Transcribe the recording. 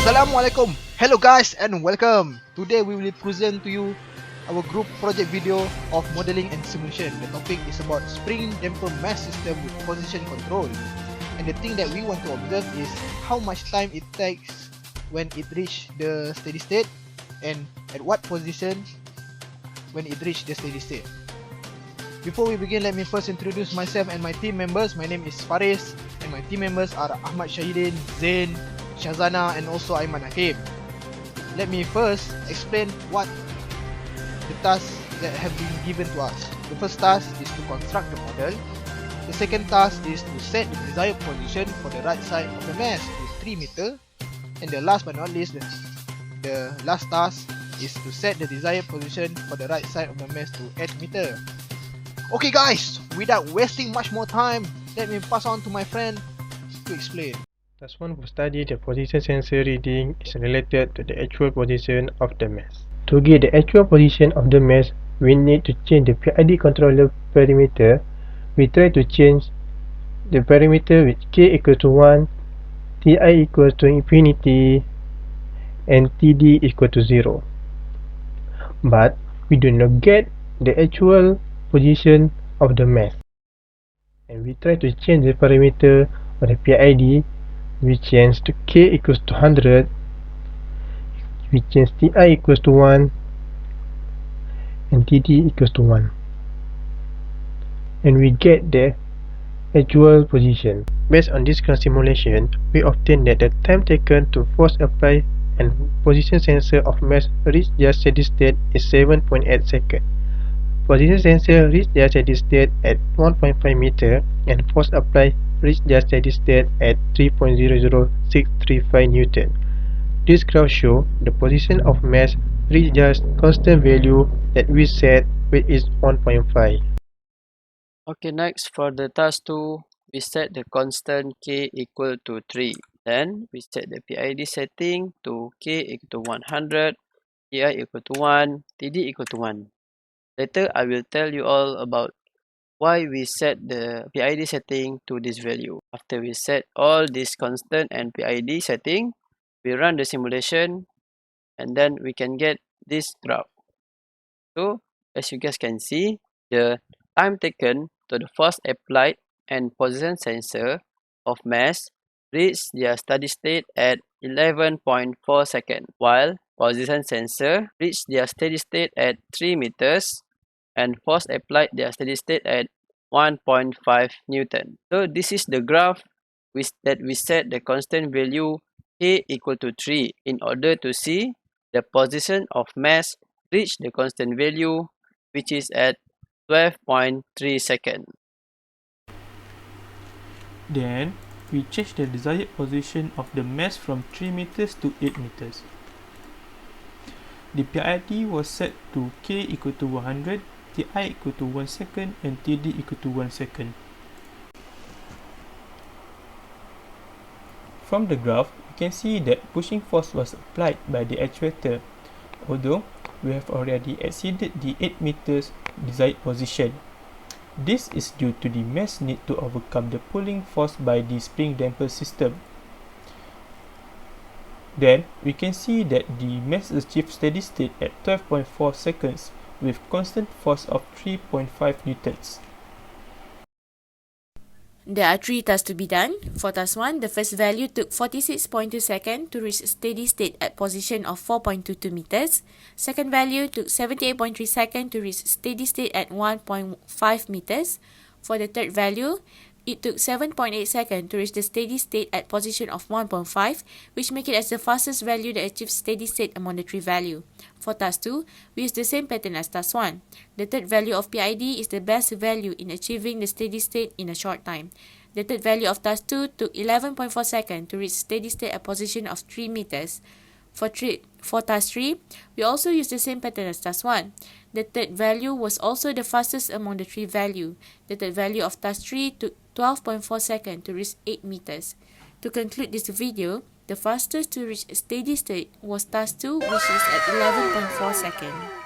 Assalamualaikum. Hello guys and welcome. Today we will present to you our group project video of modeling and simulation. The topic is about spring damper mesh system with position control. And the thing that we want to observe is how much time it takes when it reach the steady state and at what position when it reach the steady state. Before we begin, let me first introduce myself and my team members. My name is Faris and my team members are Ahmad, Shahideen, Zain, Syazana and also Aiman, Hakim. Let me first explain what the tasks that have been given to us. The first task is to construct the model. The second task is to set the desired position for the right side of the mesh to 3 meter. And the last but not least, the last task is to set the desired position for the right side of the mesh to 8 meter. Okay guys, without wasting much more time, let me pass on to my friend to explain. Task 1 for study the position sensor reading is related to the actual position of the mesh. To get the actual position of the mesh, we need to change the PID controller parameter. We try to change the parameter with k equal to 1, ti equal to infinity, and td equal to 0. But we do not get the actual position of the mesh. And we try to change the parameter of the PID. We change to k equals to 100, we change ti equals to 1 and td equals to 1, and we get the actual position. Based on this cross simulation, we obtain that the time taken to force apply and position sensor of mesh reach their steady state is 7.8 seconds. Position sensor reach their steady state at 1.5 meter and force apply reach their steady state at 3.00635 Newton. This graph shows the position of mesh reach their constant value that we set, which is 1.5. Okay, next for the task 2, we set the constant k equal to 3. Then we set the PID setting to k equal to 100, ti equal to 1, td equal to 1. Later I will tell you all about why we set the PID setting to this value. After we set all this constant and PID setting, we run the simulation and then we can get this graph. So as you guys can see, the time taken to the force applied and position sensor of mesh reached their steady state at 11.4 seconds, while position sensor reached their steady state at 3 meters and force applied their steady state at 1.5 Newton. So this is the graph that we set the constant value k equal to 3 in order to see the position of mesh reach the constant value, which is at 12.3 seconds. Then we change the desired position of the mesh from 3 meters to 8 meters. The PID was set to k equal to 100, ti equal to 1 second and td equal to 1 second. From the graph, you can see that pushing force was applied by the actuator, although we have already exceeded the 8 meters desired position. This is due to the mesh need to overcome the pulling force by the spring damper system. Then we can see that the mesh achieves steady state at 12.4 seconds with constant force of 3.5 newtons. There are 3 tasks to be done. For task 1, the first value took 46.2 seconds to reach steady state at position of 4.22 meters. Second value took 78.3 seconds to reach steady state at 1.5 meters. For the third value, it took 7.8 seconds to reach the steady state at position of 1.5, which make it as the fastest value that achieves steady state among the 3 values. For task 2, we use the same pattern as task 1. The third value of PID is the best value in achieving the steady state in a short time. The third value of task 2 took 11.4 seconds to reach steady state at position of 3 meters. For task 3, we also use the same pattern as task 1. The third value was also the fastest among the 3 values. The third value of task 3 took 12.4 seconds to reach 8 meters. To conclude this video, the fastest to reach steady state was task 2, which is at 11.4 seconds.